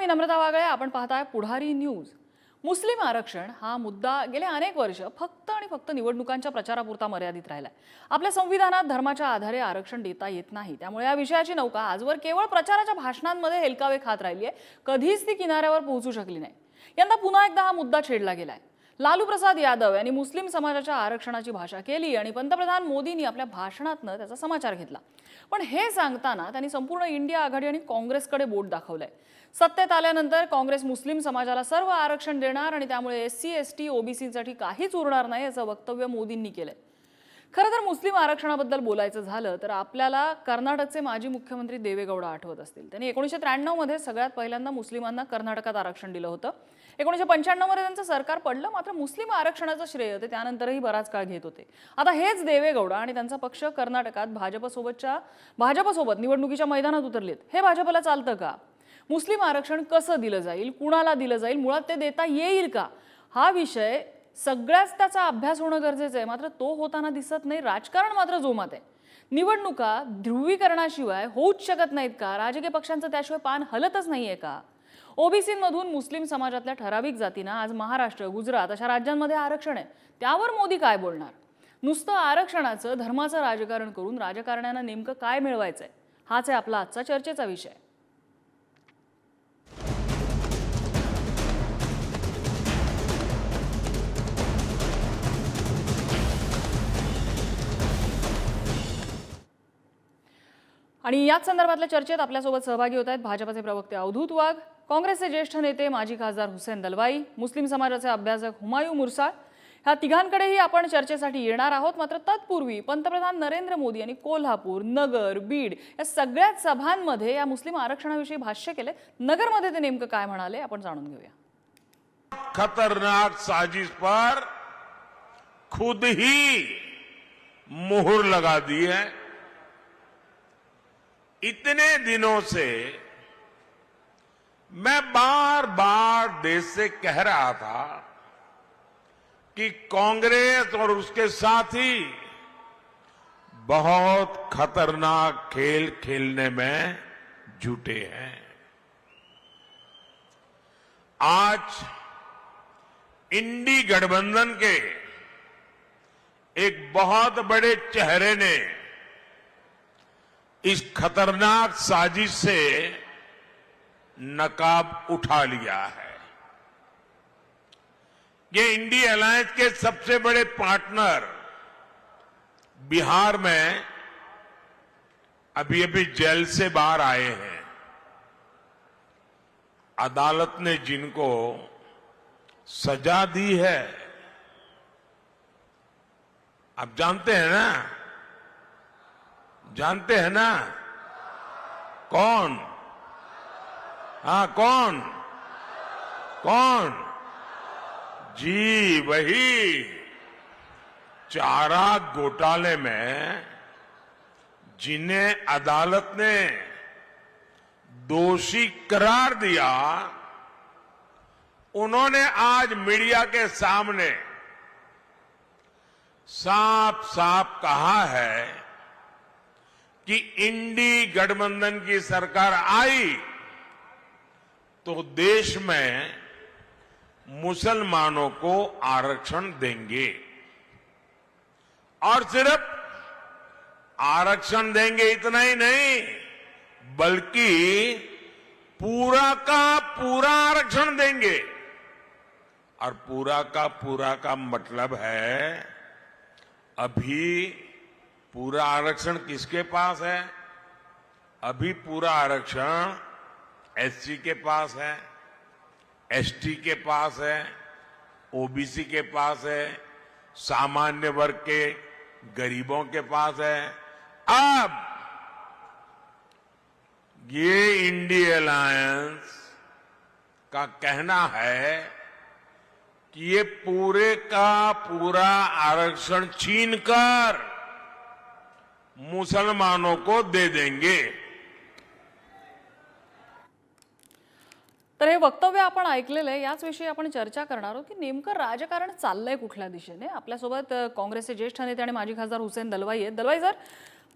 मी नम्रता वागळे. आपण पाहताय पुढारी न्यूज. मुस्लिम आरक्षण हा मुद्दा गेले अनेक वर्ष फक्त आणि फक्त निवडणुकांच्या प्रचारापुरता मर्यादित राहिलाय. आपल्या संविधानात धर्माच्या आधारे आरक्षण देता येत नाही. त्यामुळे या विषयाची नौका आजवर केवळ प्रचाराच्या भाषणांमध्ये हेलकावे खात राहिली आहे. कधीच ती किनाऱ्यावर पोहोचू शकली नाही. यंदा पुन्हा एकदा हा मुद्दा छेडला गेलाय. लालू प्रसाद यादव यांनी मुस्लिम समाजाच्या आरक्षणाची भाषा केली आणि पंतप्रधान मोदींनी आपल्या भाषणातनं त्याचा समाचार घेतला. पण हे सांगताना त्यांनी संपूर्ण इंडिया आघाडी आणि काँग्रेसकडे बोट दाखवलंय. सत्तेत आल्यानंतर काँग्रेस मुस्लिम समाजाला सर्व आरक्षण देणार आणि त्यामुळे SC ST OBCसाठी काहीच उरणार नाही असं वक्तव्य मोदींनी केलंय. खरं तर मुस्लिम आरक्षणाबद्दल बोलायचं झालं तर आपल्याला कर्नाटकचे माजी मुख्यमंत्री देवेगौडा आठवत असतील. त्यांनी 1993 मध्ये सगळ्यात पहिल्यांदा मुस्लिमांना कर्नाटकात आरक्षण दिलं होतं. 1995 मध्ये त्यांचं सरकार पडलं, मात्र मुस्लिम आरक्षणाचं श्रेय ते त्यानंतरही बराच काळ घेत होते. आता हेच देवेगौडा आणि त्यांचा पक्ष कर्नाटकात भाजपसोबत निवडणुकीच्या मैदानात उतरलेत. हे भाजपला चालतं का? मुस्लिम आरक्षण कसं दिलं जाईल, कुणाला दिलं जाईल, मुळात ते देता येईल का, हा विषय सगळ्याच त्याचा अभ्यास होणं गरजेचं आहे. मात्र तो होताना दिसत नाही. राजकारण मात्र जोमात आहे. निवडणुका ध्रुवीकरणाशिवाय होऊच शकत नाहीत का? राजकीय पक्षांचं त्याशिवाय पान हलतच नाहीये का? OBCमधून मुस्लिम समाजातल्या ठराविक जातींना आज महाराष्ट्र, गुजरात अशा राज्यांमध्ये आरक्षण आहे. त्यावर मोदी काय बोलणार? नुसतं आरक्षणाचं धर्माचं राजकारण करून राजकारण्यांना नेमकं काय मिळवायचंय, हाच आहे आपला आजचा चर्चेचा विषय. आणि याच संदर्भातल्या चर्चेत आपल्यासोबत सहभागी होत आहेत भाजपचे प्रवक्ते अवधूत वाघ, काँग्रेसचे ज्येष्ठ नेते माजी खासदार हुसेन दलवाई, मुस्लिम समाजाचे अभ्यासक हुमायूं मुरसाळ. ह्या तिघांकडेही आपण चर्चेसाठी येणार आहोत. मात्र तत्पूर्वी पंतप्रधान नरेंद्र मोदी यांनी कोल्हापूर, नगर, बीड या सगळ्याच सभांमध्ये या मुस्लिम आरक्षणाविषयी भाष्य केले. नगरमध्ये ते नेमकं काय म्हणाले आपण जाणून घेऊया. खतरनाक साजिश पर खुद ही मुहर लगा दी है. इतने दिनों से मैं बार बार देश से कह रहा था कि कांग्रेस और उसके साथी बहुत खतरनाक खेल खेलने में जुटे हैं. आज इंडी गठबंधन के एक बहुत बड़े चेहरे ने इस खतरनाक साजिश से नकाब उठा लिया है. ये इंडी अलायंस के सबसे बड़े पार्टनर बिहार में अभी अभी जेल से बाहर आए हैं. अदालत ने जिनको सजा दी है, आप जानते हैं ना, जानते हैं ना कौन? हाँ, कौन कौन? जी वही, चारा घोटाले में जिन्हें अदालत ने दोषी करार दिया, उन्होंने आज मीडिया के सामने साफ साफ कहा है कि इंडी गठबंधन की सरकार आई तो देश में मुसलमानों को आरक्षण देंगे. और सिर्फ आरक्षण देंगे इतना ही नहीं, बल्कि पूरा का पूरा आरक्षण देंगे. और पूरा का मतलब है, अभी पूरा आरक्षण किसके पास है? अभी पूरा आरक्षण SC के पास है, ST के पास है, OBC के पास है, सामान्य वर्ग के गरीबों के पास है. अब ये इंडी अलायंस का कहना है कि ये पूरे का पूरा आरक्षण छीनकर मुसलमानों को दे देंगे. तर हे वक्तव्य आपण ऐकलेलं आहे. याच विषयी आपण चर्चा करणार आहोत की नेमकं राजकारण चाललंय कुठल्या दिशेने. आपल्यासोबत काँग्रेसचे ज्येष्ठ नेते आणि माजी खासदार हुसेन दलवाई आहेत. दलवाई सर,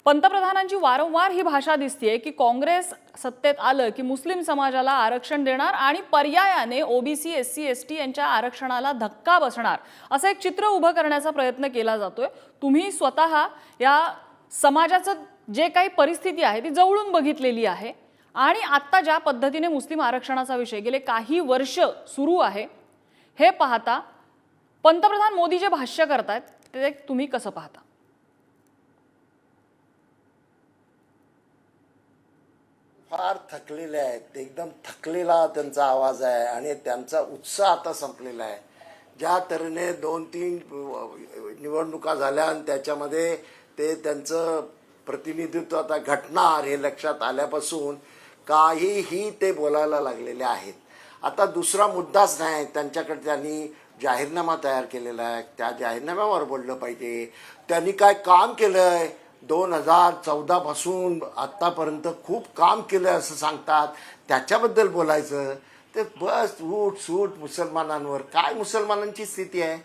पंतप्रधानांची वारंवार ही भाषा दिसतेय की काँग्रेस सत्तेत आलं की मुस्लिम समाजाला आरक्षण देणार आणि पर्यायाने ओबीसी एससी एसटी यांच्या आरक्षणाला धक्का बसणार असं एक चित्र उभं करण्याचा प्रयत्न केला जातोय। तुम्ही स्वतः या समाजाचं जे काही परिस्थिती आहे ती जवळून बघितलेली आहे आणि आता ज्या पद्धतीने मुस्लिम आरक्षणाचा विषय गेले काही वर्ष सुरू आहे हे पाहता पंतप्रधान मोदी जे भाष्य करतायत ते तुम्ही कसं पाहता? फार थकलेले आहेत, एकदम थकलेला त्यांचा आवाज आहे आणि त्यांचा उत्साह आता संपलेला आहे। ज्या तऱ्हेने 2-3 निवडणुका झाल्या आणि त्याच्यामध्ये ते त्यांचं प्रतिनिधित्व आता घटणार हे लक्षात आल्यापासून काहीही ते बोलायला लागलेले आहेत। आता दुसरा मुद्दाच नाही, त्यांच्याकडे त्यांनी जाहीरनामा तयार केलेला आहे, त्या जाहीरनाम्यावर बोललं पाहिजे। त्यांनी काय काम केलंय 2014 पासून आतापर्यंत खूप काम केलं असं सांगतात, त्याच्याबद्दल बोलायचं। ते बस उठ सूट मुसलमानांवर। काय मुसलमानांची स्थिती आहे?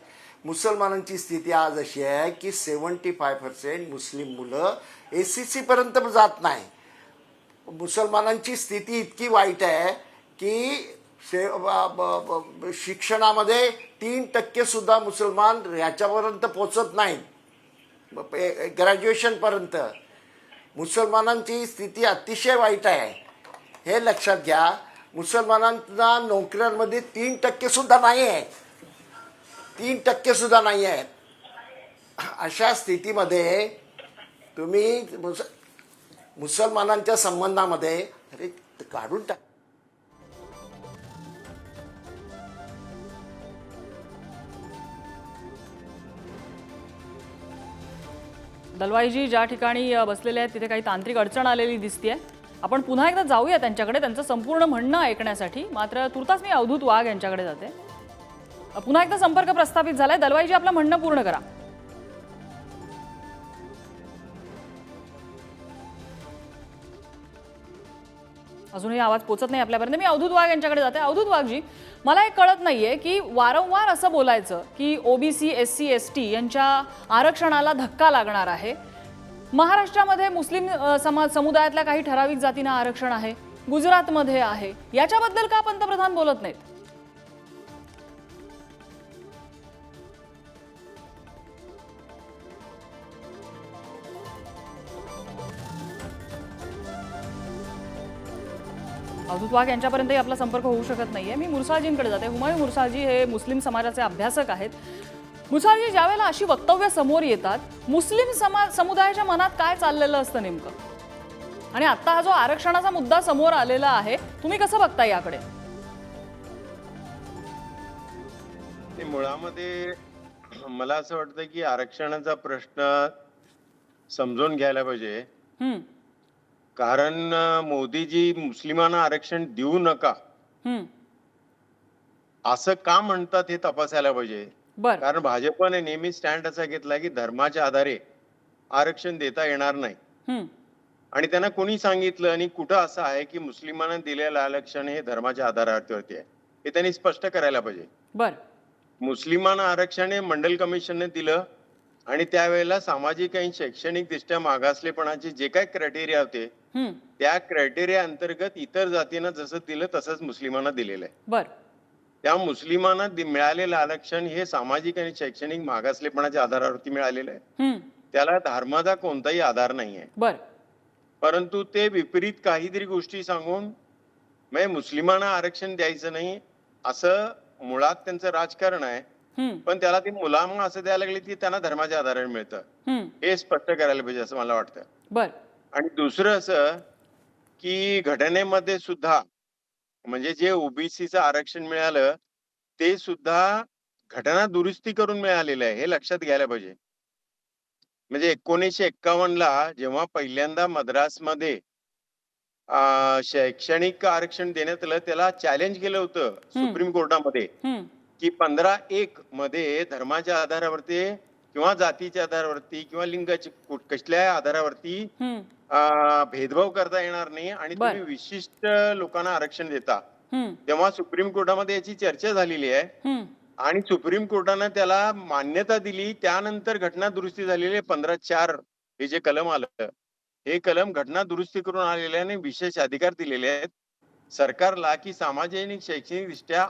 मुसलमानांची स्थिती आज अशी आहे की 75% मुस्लिम मुलं ACC पर्यंत जात नाही। मुसलमानांची स्थिती इतकी वाईट आहे की शिक्षणामध्ये 3% सुद्धा मुसलमान याच्यापर्यंत पोचत नाहीत, ग्रॅज्युएशनपर्यंत। मुसलमानांची स्थिती अतिशय वाईट आहे, हे लक्षात घ्या। मुसलमानांना नोकऱ्यांमध्ये 3% सुद्धा नाही आहे, 3% सुद्धा नाही आहे। अशा स्थितीमध्ये तुम्ही मुसलमानांच्या संबंधामध्ये अरे काढून टाक। दलवाईजी ज्या ठिकाणी बसलेले आहेत तिथे काही तांत्रिक अडचण आलेली दिसतेय। आपण पुन्हा एकदा जाऊया त्यांच्याकडे त्यांचं संपूर्ण म्हणणं ऐकण्यासाठी। मात्र तुर्तास मी अवधूत वाघ यांच्याकडे जाते। पुन्हा एकदा संपर्क प्रस्थापित झालाय। दलवाईजी आपलं म्हणणं पूर्ण करा। अजूनही आवाज पोचत नाही आपल्यापर्यंत। मी अवधूत वाघ यांच्याकडे जाते। अवधूत वाघजी, मला एक कळत नाहीये की वारंवार असं बोलायचं की ओबीसी एससी एसटी यांच्या आरक्षणाला धक्का लागणार आहे। महाराष्ट्रामध्ये मुस्लिम समुदायातल्या काही ठराविक जातींना आरक्षण आहे, गुजरातमध्ये आहे, याच्याबद्दल का पंतप्रधान बोलत नाहीत? अवधूत वाघ यांच्यापर्यंतही आपला संपर्क होऊ शकत नाहीये। मी मुरसाळजींकडे जाते। हुमायूं मुरसाळजी हे मुस्लिम समाजाचे अभ्यासक आहेत। मुरसाळजी, ज्यावेळेला अशी वक्तव्य समोर येतात, मुस्लिम समुदायाच्या मनात काय चाललेलं असतं नेमकं? आणि आता हा जो आरक्षणाचा मुद्दा समोर आलेला आहे, तुम्ही कसं बघता याकडे? मुळामध्ये मला असं वाटतं की आरक्षणाचा प्रश्न समजून घ्यायला पाहिजे। कारण मोदीजी मुस्लिमांना आरक्षण देऊ नका असं का म्हणतात हे तपासायला पाहिजे। कारण भाजपने नेहमी स्टँड असा घेतला की धर्माच्या आधारे आरक्षण देता येणार नाही। आणि त्यांना कोणी सांगितलं आणि कुठं असं आहे की मुस्लिमांना दिलेलं आरक्षण हे धर्माच्या आधारावरती आहे, हे त्यांनी स्पष्ट करायला पाहिजे। मुस्लिमांना आरक्षण हे मंडल कमिशनने दिलं आणि त्यावेळेला सामाजिक आणि शैक्षणिक दृष्ट्या मागासलेपणाचे जे काही क्रायटेरिया होते त्या क्रायटेरिया अंतर्गत इतर जातींना जसं दिलं तसंच मुस्लिमांना दिलेलं आहे। त्या मुस्लिमांना मिळालेलं आरक्षण हे सामाजिक आणि शैक्षणिक मागासलेपणाच्या आधारावरती मिळालेलं आहे, त्याला धर्माचा कोणताही आधार नाही आहे। परंतु ते विपरीत काहीतरी गोष्टी सांगून म्हणजे मुस्लिमांना आरक्षण द्यायचं नाही असं मुळात त्यांचं राजकारण आहे। पण त्याला ती मुलामा असं द्यायला लागली की त्यांना धर्माच्या आधारावर मिळतं, हे स्पष्ट करायला पाहिजे असं मला वाटतं। आणि दुसरं असं की घटनेमध्ये सुद्धा म्हणजे जे ओबीसीचं आरक्षण मिळालं ते सुद्धा घटना दुरुस्ती करून मिळालेलं आहे, हे लक्षात घ्यायला पाहिजे। म्हणजे 1951 ला जेव्हा पहिल्यांदा मद्रासमध्ये शैक्षणिक आरक्षण देण्यात आलं, त्याला चॅलेंज केलं होतं सुप्रीम कोर्टामध्ये की 15(1) मध्ये धर्माच्या आधारावरती किंवा जातीच्या आधारावरती किंवा लिंगाच्या कसल्याही आधारावरती भेदभाव करता येणार नाही आणि तुम्ही विशिष्ट लोकांना आरक्षण देता। तेव्हा सुप्रीम कोर्टामध्ये याची चर्चा झालेली आहे आणि सुप्रीम कोर्टाने त्याला मान्यता दिली। त्यानंतर घटना दुरुस्ती झालेली आहे 15(4) हे जे कलम आलं हे कलम घटना दुरुस्ती करून आलेले आणि विशेष अधिकार दिलेले आहेत सरकारला की सामाजिक शैक्षणिक दृष्ट्या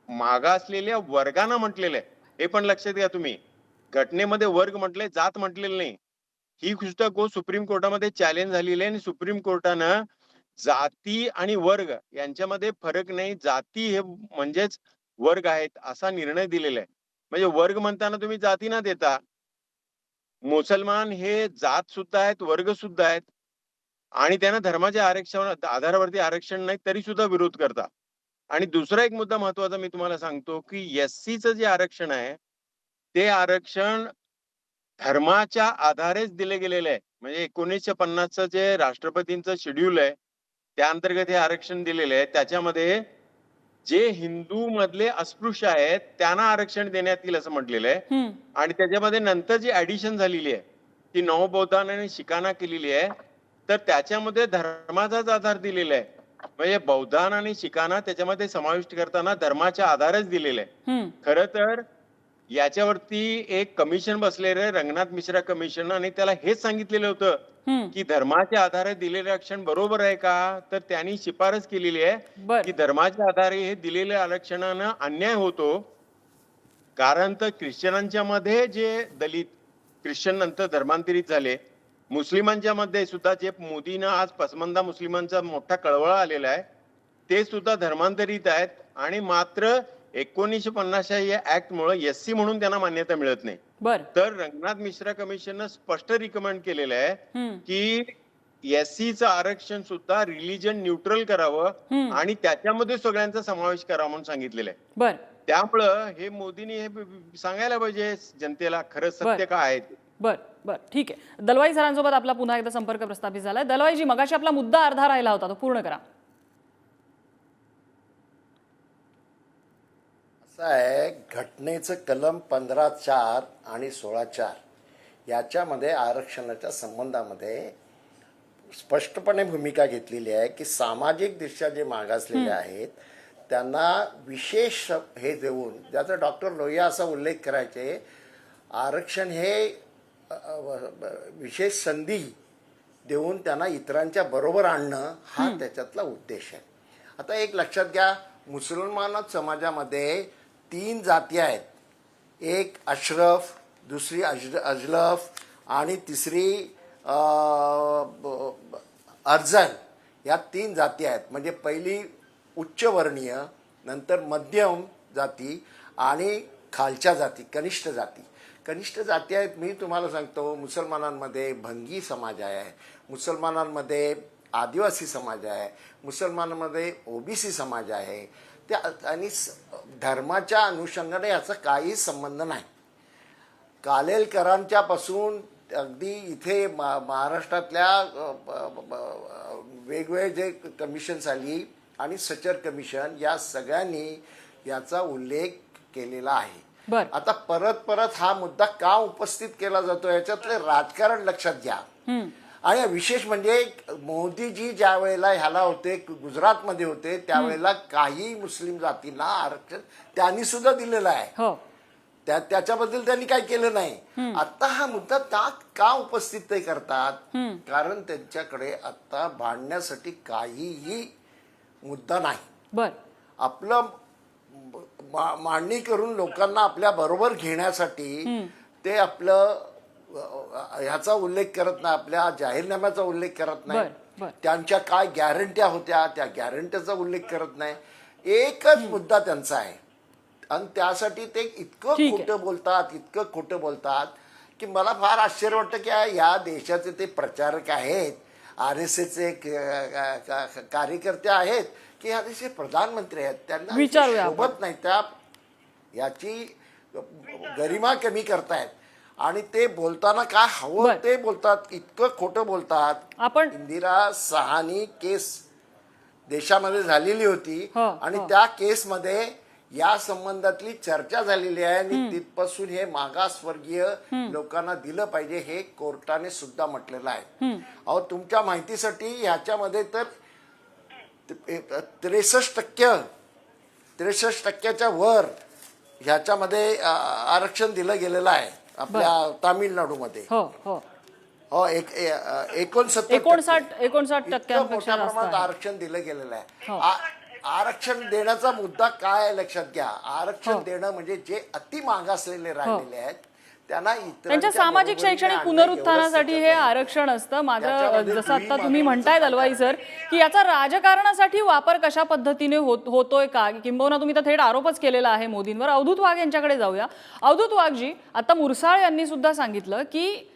मागासलेल्या वर्गांना म्हटलेलं आहे. हे पण लक्षात घ्या तुम्ही, घटनेमध्ये वर्ग म्हटले, जात म्हटलेलं नाही. ही गोष्ट सुप्रीम कोर्टामध्ये चॅलेंज झालेली आहे आणि सुप्रीम कोर्टानं जाती आणि वर्ग यांच्यामध्ये फरक नाही, जाती हे म्हणजेच वर्ग आहेत असा निर्णय दिलेला आहे. म्हणजे वर्ग म्हणताना तुम्ही जाती ना देता, मुसलमान हे जात सुद्धा आहेत, वर्ग सुद्धा आहेत आणि त्यांना धर्माच्या आरक्षण आधारावरती आरक्षण नाही तरी सुद्धा विरोध करता. आणि दुसरा एक मुद्दा महत्वाचा मी तुम्हाला सांगतो की एससीचं जे आरक्षण आहे ते आरक्षण धर्माच्या आधारेच दिले गेलेले आहे. म्हणजे 1950चं जे राष्ट्रपतींचं शेड्यूल आहे त्या अंतर्गत हे आरक्षण दिलेले आहे. त्याच्यामध्ये जे हिंदू मधले अस्पृश्य आहेत त्यांना आरक्षण देण्यात येईल असं म्हटलेलं आहे. आणि त्याच्यामध्ये नंतर जी ऍडिशन झालेली आहे ती नवबौद्धांना आणि शिखांना केलेली आहे, तर त्याच्यामध्ये धर्माचाच आधार दिलेला आहे. म्हणजे बौद्धांना आणि शिखांना त्याच्यामध्ये समाविष्ट करताना धर्माच्या आधारेच दिलेले आहे. खरं तर याच्यावरती एक कमिशन बसलेलं आहे, रंगनाथ मिश्रा कमिशन, आणि त्याला हेच सांगितलेलं होतं की धर्माच्या आधारे दिलेले आरक्षण बरोबर आहे का, तर त्यांनी शिफारस केलेली आहे की धर्माच्या आधारे हे दिलेल्या आरक्षणानं अन्याय होतो. कारण तर ख्रिश्चनांच्या मध्ये जे दलित ख्रिश्चन नंतर धर्मांतरित झाले, मुस्लिमांच्या मध्ये सुद्धा जे मोदीनं आज पसमंदा मुस्लिमांचा मोठा कळवळा आलेला आहे ते सुद्धा धर्मांतरित आहेत. आणि मात्र 1950 या ऍक्ट मुळे एससी म्हणून त्यांना मान्यता मिळत नाही. तर रंगनाथ मिश्रा कमिशननं स्पष्ट रिकमेंड केलेलं आहे की एससीचं आरक्षण सुद्धा रिलिजन न्यूट्रल करावं आणि त्याच्यामध्ये सगळ्यांचा समावेश करावा म्हणून सांगितलेलं आहे. त्यामुळं हे मोदींनी हे सांगायला पाहिजे जनतेला खरं सत्य काय आहे. बर ठीक आहे. दलवाई सरांसोबत आपला पुन्हा एकदा संपर्क प्रस्थापित झालाय. दलवाईजी, मगाशी आपला मुद्दा अर्धा राहिला होता, तो पूर्ण करा. असं आहे, घटनेचं कलम 15(4) आणि 16(4) याच्यामध्ये आरक्षणाच्या संबंधामध्ये स्पष्टपणे भूमिका घेतलेली आहे की सामाजिक दृष्ट्या जे मागासलेले आहेत त्यांना विशेष हे देऊन, ज्याचा डॉक्टर लोहिया असा उल्लेख करायचे, आरक्षण हे विशेष संधी देऊन त्यांना इतरांच्या बरोबर आणणं हा त्याच्यातला उद्देश आहे. आता एक लक्षात घ्या, मुसलमान समाजामध्ये 3 जाती आहेत. एक अशरफ, दुसरी अजलफ आणि तिसरी अर्जन. या 3 जाती आहेत. म्हणजे पहिली उच्चवर्णीय, नंतर मध्यम जाती आणि खालच्या जाती, कनिष्ठ जाती. कनिष्ठ जाती आहेत, मी तुम्हाला सांगतो, मुसलमानांमध्ये भंगी समाज आहे, मुसलमानांमध्ये आदिवासी समाज आहे, मुसलमानांमध्ये ओबीसी समाज आहे. त्या आणि धर्माच्या अनुषंगाने याचा काही संबंध नाही. कालेलकरांच्या पासून अगदी इथे महाराष्ट्रातल्या वेगवेगळे जे कमिशन्स आली आणि सचर कमिशन, या सगळ्यांनी याचा उल्लेख केलेला आहे. आता परत परत हा मुद्दा का उपस्थित केला जातो याच्यातले राजकारण लक्षात घ्या. आणि विशेष म्हणजे मोदीजी ज्या वेळेला ह्याला होते, गुजरातमध्ये होते, त्यावेळेला काही मुस्लिम जातींना आरक्षण त्यांनी सुद्धा दिलेलं आहे. त्याच्याबद्दल त्यांनी काही केलं नाही. आता हा मुद्दा का उपस्थित ते करतात, कारण त्यांच्याकडे आता भांडण्यासाठी काहीही मुद्दा नाही. आपलं मांडणी करून लोकांना आपल्या बरोबर घेण्यासाठी ते आपलं ह्याचा उल्लेख करत नाही, आपल्या जाहीरनाम्याचा उल्लेख करत नाही, त्यांच्या काय गॅरंट्या होत्या त्या गॅरंट्याचा उल्लेख करत नाही. एकच मुद्दा त्यांचा आहे आणि त्यासाठी ते इतकं खोटं बोलतात की मला फार आश्चर्य वाटतं की या देशाचे ते प्रचारक आहेत, RSSचे कार्यकर्ते आहेत की या देशाचे प्रधानमंत्री आहेत, त्यांना शोभत नाही, त्या याची गरिमा कमी करतायत आणि ते बोलताना काय हवं ते बोलतात, इतकं खोटं बोलतात. इंदिरा सहानी केस देशामध्ये झालेली होती आणि त्या केसमध्ये या संबंधातली चर्चा झालेली आहे आणि तिथपासून हे मागासवर्गीय लोकांना दिलं पाहिजे हे कोर्टाने सुद्धा म्हटलेलं आहे. अहो, तुमच्या माहितीसाठी ह्याच्यामध्ये तर 63% वर ह्याच्यामध्ये आरक्षण दिलं गेलेलं आहे आपल्या तामिळनाडूमध्ये. हो 69% 59 इतकं टक्क्यांपेक्षा मोठ्या जास्त प्रमाणात आहे. आरक्षण दिलं गेलेलं हो. आहे. आरक्षण देण्याचा मुद्दा काय आहे लक्षात घ्या. आरक्षण हो. देणं म्हणजे जे अति मागासलेले राहिलेले आहेत त्यांना त्यांच्या सामाजिक शैक्षणिक पुनरुत्थानासाठी हे आरक्षण असतं. मात्र जसं आता तुम्ही म्हणताय दलवाई सर की याचा राजकारणासाठी वापर कशा पद्धतीने होतोय का, किंबहुना तुम्ही तर थेट आरोपच केलेला आहे मोदींवर. अवधूत वाघ यांच्याकडे जाऊया. अवधूत वाघजी, आता मुरसाळ यांनी सुद्धा सांगितलं की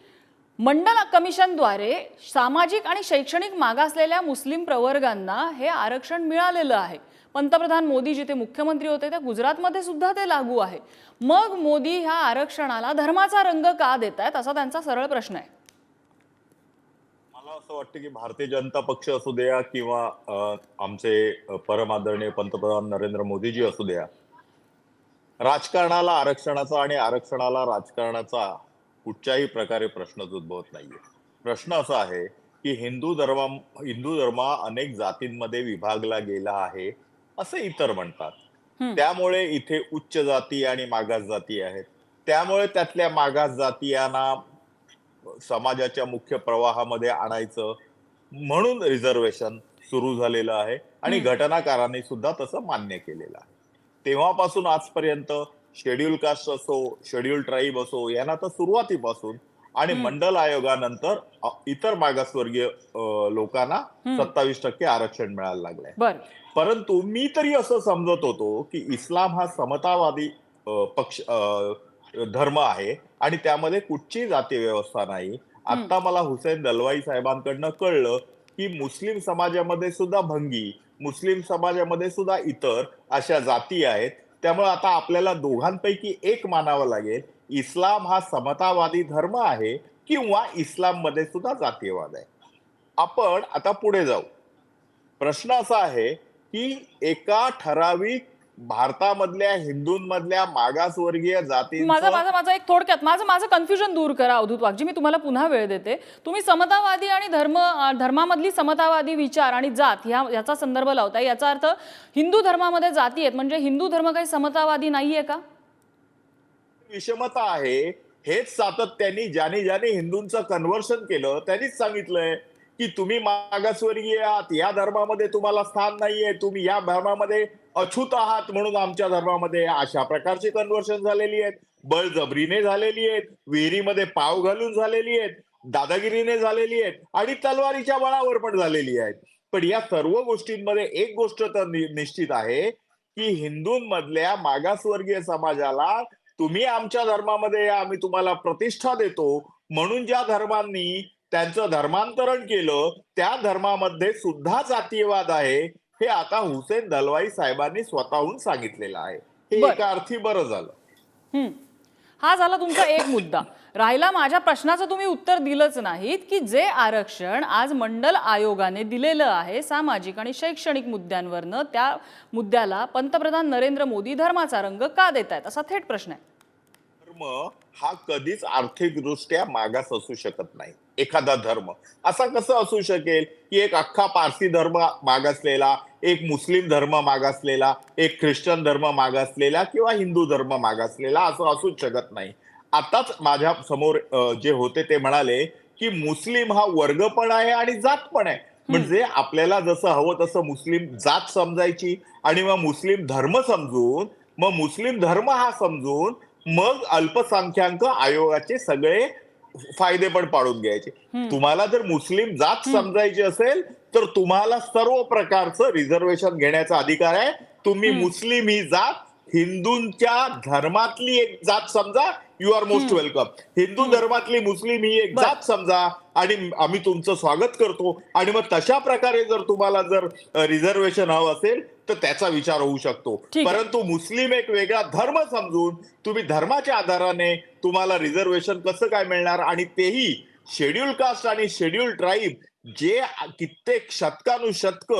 मंडल कमिशनद्वारे सामाजिक आणि शैक्षणिक मागासलेल्या मुस्लिम प्रवर्गांना हे आरक्षण मिळालेलं आहे. पंतप्रधान मोदी जिथे मुख्यमंत्री होते त्या गुजरातमध्ये सुद्धा ते लागू आहे. मग मोदी ह्या आरक्षणाला धर्माचा रंग का देतायत असा त्यांचा सरळ प्रश्न आहे. मला असं वाटतं की भारतीय जनता पक्ष असू द्या किंवा आमचे परमादरणीय पंतप्रधान नरेंद्र मोदीजी असू द्या, राजकारणाला आरक्षणाचा आणि आरक्षणाला राजकारणाचा कुठच्याही प्रकारे प्रश्नच उद्भवत नाहीये. प्रश्न असा आहे की हिंदू धर्म अनेक जातींमध्ये विभागला गेला आहे असे इतर म्हणतात. त्यामुळे इथे उच्च जाती आणि मागास जाती आहेत. त्यामुळे त्यातल्या मागास जातीयांना समाजाच्या मुख्य प्रवाहामध्ये आणायचं म्हणून रिझर्वेशन सुरू झालेलं आहे आणि घटनाकारांनी सुद्धा तसं मान्य केलेलं आहे. तेव्हापासून आजपर्यंत शेड्यूल कास्ट असो, शेड्यूल ट्राईब असो, यांना तर सुरुवातीपासून आणि मंडल आयोगानंतर इतर मागासवर्गीय लोकांना 27% आरक्षण मिळायला लागलंय. परंतु मी तरी असं समजत होतो की इस्लाम हा समतावादी पक्ष धर्म आहे आणि त्यामध्ये कुठची जाती व्यवस्था नाही. आता मला हुसेन दलवाई साहेबांकडनं कळलं की मुस्लिम समाजामध्ये सुद्धा भंगी, मुस्लिम समाजामध्ये सुद्धा इतर अशा जाती आहेत. त्यामुळे आता आपल्याला दोघांपैकी एक मानावं लागेल, इस्लाम हा समतावादी धर्म आहे किंवा इस्लाम मध्ये सुद्धा जातीयवाद आहे. आपण आता पुढे जाऊ. प्रश्न असा आहे की एका ठराविक भारतामधल्या हिंदूंमधल्या मागासवर्गीय जातींचं माझं एक थोडक्यात माझं कन्फ्युजन दूर करा अवधूत वाघजी. मी तुम्हाला पुन्हा वेळ देते. तुम्ही समतावादी आणि धर्मामधली समतावादी विचार आणि जात याचा संदर्भ लावताय. याचा अर्थ हिंदू धर्मामध्ये जाती आहेत म्हणजे हिंदू धर्म काही समतावादी नाहीये का? विषमता आहे. हेच सातत्याने ज्याने हिंदूंचं कन्व्हर्शन केलं त्यांनीच सांगितलंय की तुम्ही मागासवर्गीय आहात, या धर्मामध्ये तुम्हाला स्थान नाहीये, तुम्ही या धर्मामध्ये अछूत आहात म्हणून आमच्या धर्मामध्ये. अशा प्रकारची कन्व्हर्शन झालेली आहेत, बळजबरीने झालेली आहेत, विहिरीमध्ये पाव घालून झालेली आहेत, दादागिरीने झालेली आहेत आणि तलवारीच्या बळावर पण झालेली आहेत. पण या सर्व गोष्टींमध्ये एक गोष्ट तर निश्चित आहे की हिंदूंमधल्या मागासवर्गीय समाजाला तुम्ही आमच्या धर्मामध्ये आम्ही तुम्हाला प्रतिष्ठा देतो म्हणून ज्या धर्मांनी त्यांचं धर्मांतरण केलं त्या धर्मामध्ये सुद्धा जातीयवाद आहे. हे आता हुसेन दलवाई साहेबांनी स्वतःहून सांगितलेलं आहे. हे एका अर्थी बरं झालं. हा झाला तुमचा एक मुद्दा. राहिला माझ्या प्रश्नाचं तुम्ही उत्तर दिलंच नाहीत की जे आरक्षण आज मंडल आयोगाने दिलेलं आहे सामाजिक आणि शैक्षणिक मुद्द्यांवरनं, त्या मुद्द्याला पंतप्रधान नरेंद्र मोदी धर्माचा रंग का देत आहेत असा थेट प्रश्न आहे. धर्म हा कधीच आर्थिकदृष्ट्या मागास असू शकत नाही. एखादा धर्म असा कसं असू शकेल की एक अख्खा पारसी धर्म मागासलेला, एक मुस्लिम धर्म मागासलेला, एक ख्रिश्चन धर्म मागासलेला किंवा हिंदू धर्म मागासलेला असं असूच शकत नाही. आताच माझ्या समोर जे होते ते म्हणाले की मुस्लिम हा वर्ग पण आहे आणि जात पण आहे. म्हणजे आपल्याला जसं हवं तसं मुस्लिम जात समजायची आणि मग मुस्लिम धर्म समजून, मग मुस्लिम धर्म हा समजून मग अल्पसंख्याक आयोगाचे सगळे फायदे पण पाडून घ्यायचे. तुम्हाला जर मुस्लिम जात समजायची असेल तर तुम्हाला सर्व प्रकारचं रिझर्वेशन घेण्याचा अधिकार आहे. तुम्ही मुस्लिम ही जात हिंदूंच्या धर्मातली एक जात समजा, you are most welcome. Hindu धर्मातली मुस्लिम ही एक जात समजा आणि आम्ही तुमचं स्वागत करतो. आणि मग तशा प्रकारे जर तुम्हाला जर रिझर्वेशन हवं असेल तर त्याचा विचार होऊ शकतो. परंतु मुस्लिम एक वेगळा धर्म समजून तुम्ही धर्माच्या आधाराने तुम्हाला रिझर्वेशन कसं काय मिळणार, आणि तेही शेड्यूल कास्ट आणि शेड्यूल ट्राईब जे कित्येक शतकानुशतक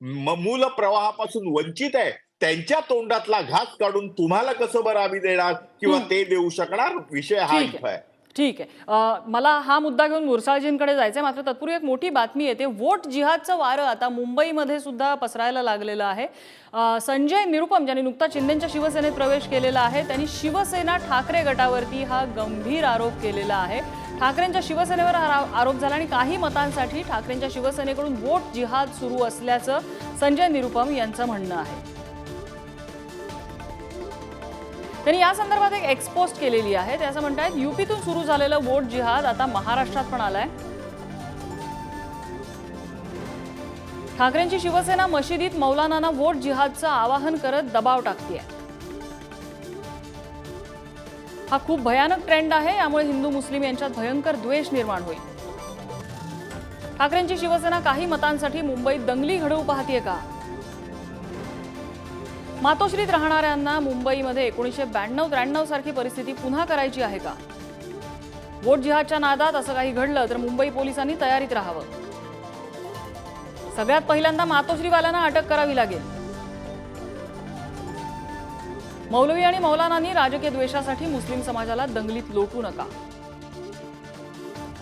मूल प्रवाहापासून वंचित आहे त्यांच्या तोंडातला घास काढून तुम्हाला कसं बरं आम्ही देणार किंवा ते देऊ शकणार. विषय हा आहे. ठीक आहे. मला हा मुद्दा घेऊन मुरसाळजींकडे जायचंय, मात्र तत्पूर्वी एक मोठी बातमी येते. वोट जिहादचं वारं आता मुंबईमध्ये सुद्धा पसरायला लागलेलं आहे. संजय निरुपम ज्यांनी नुकताच शिंदेच्या शिवसेनेत प्रवेश केलेला आहे, त्यांनी शिवसेना ठाकरे गटावरती हा गंभीर आरोप केलेला आहे. ठाकरेंच्या शिवसेनेवर आरोप झाला आणि काही मतांसाठी ठाकरेंच्या शिवसेनेकडून वोट जिहाद सुरू असल्याचं संजय निरुपम यांचं म्हणणं आहे. त्यांनी या संदर्भात एक एक्सपोस्ट केलेली आहे. ते असं म्हणतात, युपीतून सुरू झालेलं वोट जिहाद आता महाराष्ट्रात पण आलाय. ठाकरेंची शिवसेना मशिदीत मौलानांना वोट जिहादचं आवाहन करत दबाव टाकतेय. हा खूप भयानक ट्रेंड आहे. यामुळे हिंदू मुस्लिम यांच्यात भयंकर द्वेष निर्माण होईल. ठाकरेंची शिवसेना काही मतांसाठी मुंबईत दंगली घडवू पाहतेय का? मातोश्रीत राहणाऱ्यांना मुंबईमध्ये 1992-93 सारखी परिस्थिती पुन्हा करायची आहे का? वोट जिहादच्या नादात असं काही घडलं तर मुंबई पोलिसांनी तयारीत राहावं. सगळ्यात पहिल्यांदा मातोश्रीवाल्यांना अटक करावी लागेल. मौलवी आणि मौलानांनी राजकीय द्वेषासाठी मुस्लिम समाजाला दंगलीत लोटू नका,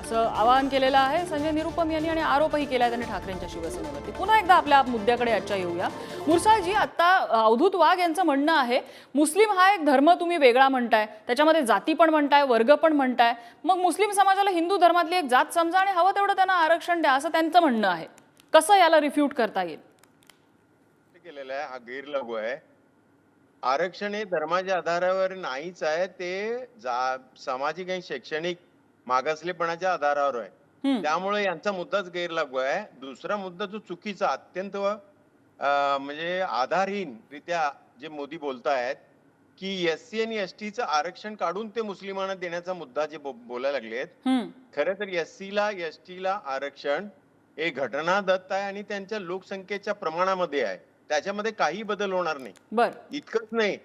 असं आवाहन केलेलं आहे संजय निरुपम यांनी आणि आरोपही केलाय त्यांनी ठाकरेंच्या शिवसेनेवरती. पुन्हा एकदा आपल्या मुद्द्याकडे आजच्या येऊया. मुरसाळजी, आता अवधूत वाघ यांचं म्हणणं आहे, मुस्लिम हा एक धर्म तुम्ही वेगळा म्हणताय, त्याच्यामध्ये जाती पण म्हणताय, वर्ग पण म्हणताय, मग मुस्लिम समाजाला हिंदू धर्मातली एक जात समजा आणि हवं तेवढं त्यांना आरक्षण द्या, असं त्यांचं म्हणणं आहे. कसं याला रिफ्यूट करता येईल? केलेला आहे हा गैरलागू आहे. आरक्षण हे धर्माच्या आधारावर नाहीच आहे, ते सामाजिक आणि शैक्षणिक मागासलेपणाच्या आधारावर आहे. त्यामुळे यांचा मुद्दाच गैरलागू आहे. दुसरा मुद्दा जो चुकीचा, अत्यंत म्हणजे आधारहीन रित्या जे मोदी बोलतायत की एससी आणि एसटीचं आरक्षण काढून ते मुस्लिमांना देण्याचा मुद्दा जे बोलायला लागलेत. खरं तर एससीला एसटीला आरक्षण हे घटनादत्त आहे आणि त्यांच्या लोकसंख्येच्या प्रमाणामध्ये आहे. त्याच्यामध्ये काही बदल होणार नाही. इतकंच नाही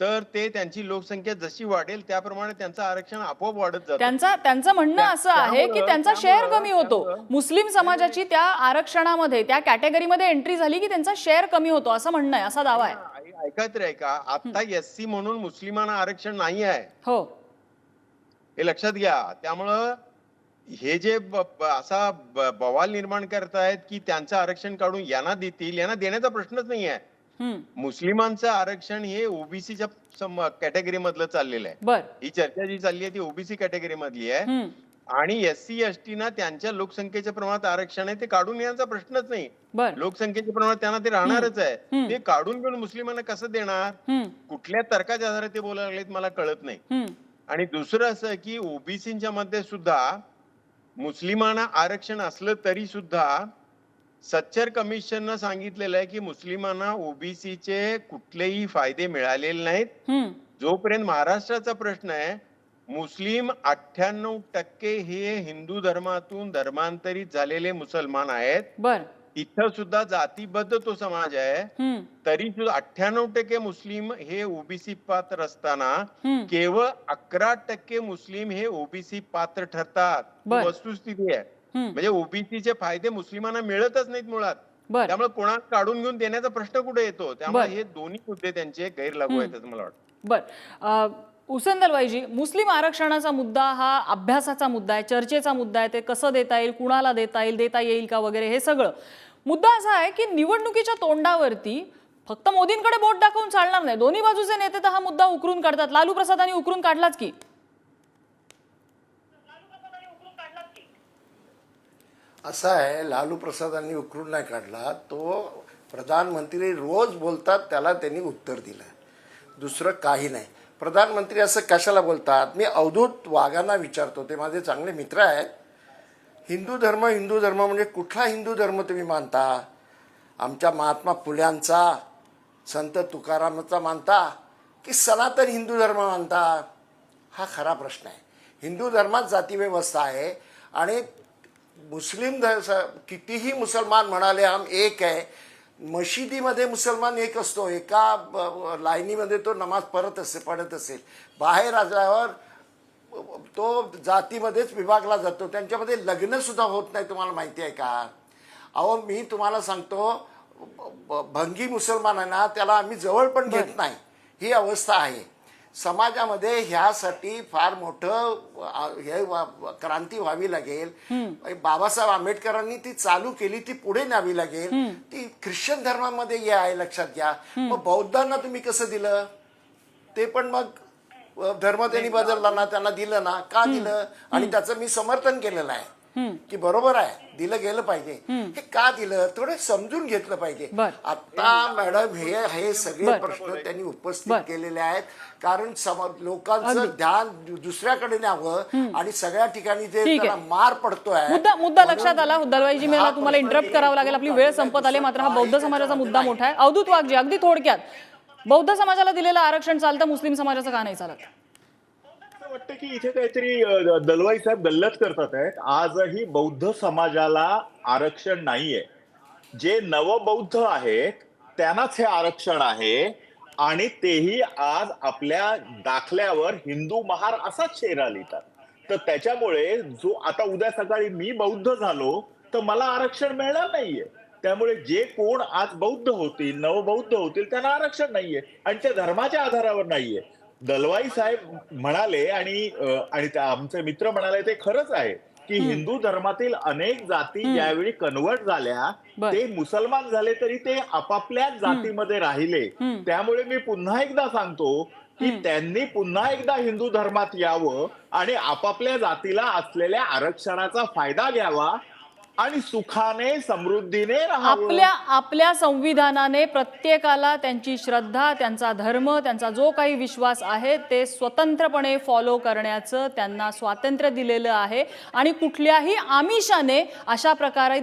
तर ते त्यांची लोकसंख्या जशी वाढेल त्याप्रमाणे त्यांचं आरक्षण आपोआप वाढत जातं. त्यांचं म्हणणं असं आहे की त्यांचा शेअर कमी होतो. मुस्लिम समाजाची त्या आरक्षणामध्ये, त्या कॅटेगरीमध्ये एंट्री झाली की त्यांचा शेअर कमी होतो, असं म्हणणं आहे, असा दावा आहे. ऐका तर ऐका, आता एससी म्हणून मुस्लिमांना आरक्षण नाही आहे, हो, हे लक्षात घ्या. त्यामुळं हे जे असा बवाल निर्माण करतायत की त्यांचं आरक्षण काढून यांना देतील, यांना देण्याचा प्रश्नच नाही आहे. मुस्लिमांचं आरक्षण हे ओबीसीच्या कॅटेगरी मधलं चाललेलं आहे. ही चर्चा जी चालली आहे ती ओबीसी कॅटेगरी मधली आहे. आणि एससी एसटी ना त्यांच्या लोकसंख्येच्या प्रमाणात आरक्षण आहे, ते काढून येण्याचा प्रश्नच नाही. लोकसंख्येच्या प्रमाणात त्यांना ते राहणारच आहे. ते काढून घेऊन मुस्लिमांना कसं देणार, कुठल्या तर्काच्या आधारे ते बोलायला लागलेत मला कळत नाही. आणि दुसरं असं की ओबीसीच्या मध्ये सुद्धा मुस्लिमांना आरक्षण असलं तरी सुद्धा सच्चर कमिशननं सांगितलेलं आहे की मुस्लिमांना ओबीसीचे कुठलेही फायदे मिळालेले नाहीत. जोपर्यंत महाराष्ट्राचा प्रश्न आहे, मुस्लिम 98% हे हिंदू धर्मातून धर्मांतरित झालेले मुसलमान आहेत. इथं सुद्धा जातीबद्ध तो समाज आहे, तरी सुद्धा 98% मुस्लिम हे ओबीसी पात्र असताना केवळ 11% मुस्लिम हे ओबीसी पात्र ठरतात. वस्तुस्थिती आहे. म्हणजे ओबीसीचे फायदे मुस्लिमांना मिळतच नाहीत मुळात. त्यामुळे कोणा काढून घेऊन देण्याचा प्रश्न कुठे येतो? त्यामुळे हे दोन्ही मुद्दे त्यांचे गैरलागू आहेत असं मला वाटतं. हुसेन दलवाईजी, मुस्लिम आरक्षणाचा मुद्दा हा अभ्यासाचा मुद्दा आहे, चर्चेचा मुद्दा आहे. ते कसं देता येईल, कुणाला देता येईल का वगैरे, हे सगळं मुद्दा असा आहे की निवडणुकीच्या तोंडावरती फक्त मोदींकडे बोट दाखवून चालणार नाही. दोन्ही बाजूचे नेते तर हा मुद्दा उकरून काढतात. लालू प्रसादांनी उकरून काढलाच की. असं आहे, लालू प्रसादांनी उकरून नाही काढला, तो प्रधानमंत्री रोज बोलतात त्याला त्यांनी उत्तर दिलं, दुसरं काही नाही. प्रधानमंत्री असं कशाला बोलतात? मी अवधूत वाघांना विचारतो, ते माझे चांगले मित्र आहेत. हिंदू धर्म म्हणजे कुठला हिंदू धर्म तुम्ही मानता? आमच्या महात्मा फुल्यांचा, संत तुकारामांचा मानता की सनातन हिंदू धर्म मानता? हा खरा प्रश्न आहे. हिंदू धर्मात जातीव्यवस्था आहे आणि मुस्लिम कितीही मुसलमान म्हणाले हम एक आहे, मशिदीमध्ये मुसलमान एक असतो, एका लाईनीमध्ये तो नमाज पडत असेल, बाहेर आल्यावर तो जातीमध्येच विभागला जातो, त्यांच्यामध्ये लग्न सुद्धा होत नाही. तुम्हाला माहिती आहे का? अहो, मी तुम्हाला सांगतो, भंगी मुसलमान आहे ना, त्याला आम्ही जवळ पण घेत नाही, ही अवस्था आहे. समाजामध्ये ह्यासाठी फार मोठं क्रांती व्हावी लागेल. बाबासाहेब आंबेडकरांनी ती चालू केली, ती पुढे न्यावी लागेल. ती ख्रिश्चन धर्मामध्ये हे आहे, लक्षात घ्या. मग बौद्धांना तुम्ही कसं दिलं? ते पण मग धर्म त्यांनी बदलला ना, त्यांना दिलं ना, का दिलं? आणि त्याचं मी समर्थन केलेलं आहे की बरोबर आहे, दिलं गेलं पाहिजे. हे का दिलं थोडं समजून घेतलं पाहिजे. आता मॅडम हे सगळे प्रश्न त्यांनी उपस्थित केलेले आहेत, कारण लोकांचं ध्यान दुसऱ्याकडे न्यावं आणि सगळ्या ठिकाणी जे त्यांना मार पडतोय. मुद्दा लक्षात आला. दलवाईजी, मला तुम्हाला इंटरप्ट करावं लागेल, आपली वेळ संपत आली. मात्र हा बौद्ध समाजाचा मुद्दा मोठा आहे. अवधूत वाघजी, अगदी थोडक्यात, बौद्ध समाजाला दिलेलं आरक्षण चालतं, मुस्लिम समाजाचं का नाही चालत? वाटतं की इथे काहीतरी दलवाई साहेब गल्लत करतात आहेत. आजही बौद्ध समाजाला आरक्षण नाहीये. जे नवबौद्ध आहेत त्यांनाच हे आरक्षण आहे, आणि तेही आज आपल्या दाखल्यावर हिंदू महार असाच चेहरा लिहितात. तर त्याच्यामुळे जो आता उद्या सकाळी मी बौद्ध झालो तर मला आरक्षण मिळणार नाहीये. त्यामुळे जे कोण आज बौद्ध होतील, नवबौद्ध होतील, त्यांना आरक्षण नाहीये, आणि त्या धर्माच्या आधारावर नाहीये. दलवाई साहेब म्हणाले आणि आमचे मित्र म्हणाले ते खरंच आहे की हिंदू धर्मातील अनेक जाती ज्यावेळी कन्वर्ट झाल्या, ते मुसलमान झाले तरी ते आपापल्याच जातीमध्ये राहिले. त्यामुळे मी पुन्हा एकदा सांगतो की त्यांनी पुन्हा एकदा हिंदू धर्मात यावं आणि आपापल्या जातीला असलेल्या आरक्षणाचा फायदा घ्यावा आणि सुखाने समृद्धीने राहावं. आपल्या संविधानाने प्रत्येकाला त्यांची श्रद्धा, त्यांचा धर्म, त्यांचा जो काही विश्वास आहे ते स्वतंत्रपणे फॉलो करण्याचं त्यांना स्वातंत्र्य दिलेलं आहे. आणि कुठल्याही आमिषाने अशा प्रकारे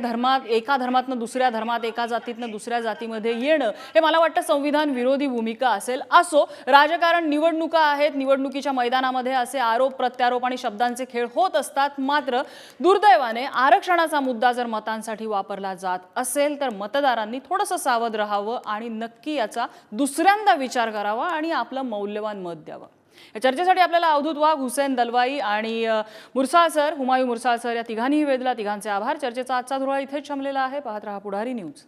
एका धर्मातनं दुसऱ्या धर्मात, एका जातीतनं दुसऱ्या जातीमध्ये येणं, हे मला वाटतं संविधान विरोधी भूमिका असेल. असो, राजकारण, निवडणुका आहेत, निवडणुकीच्या मैदानामध्ये असे आरोप प्रत्यारोप आणि शब्दांचे खेळ होत असतात. मात्र दुर्दैवाने आरक्षणाचा मुद्दा जर मतांसाठी वापरला जात असेल तर मतदारांनी थोडंसं सावध राहावं आणि नक्की याचा दुसऱ्यांदा विचार करावा आणि आपलं मौल्यवान मत द्यावं. या चर्चेसाठी आपल्याला अवधूत वाघ, हुसेन दलवाई आणि हुमायूं मुरसाळ सर या तिघांनीही वेधला. तिघांचे आभार. चर्चेचा आजचा धुरळा इथेच शमलेला आहे. पाहत रहा पुढारी न्यूज.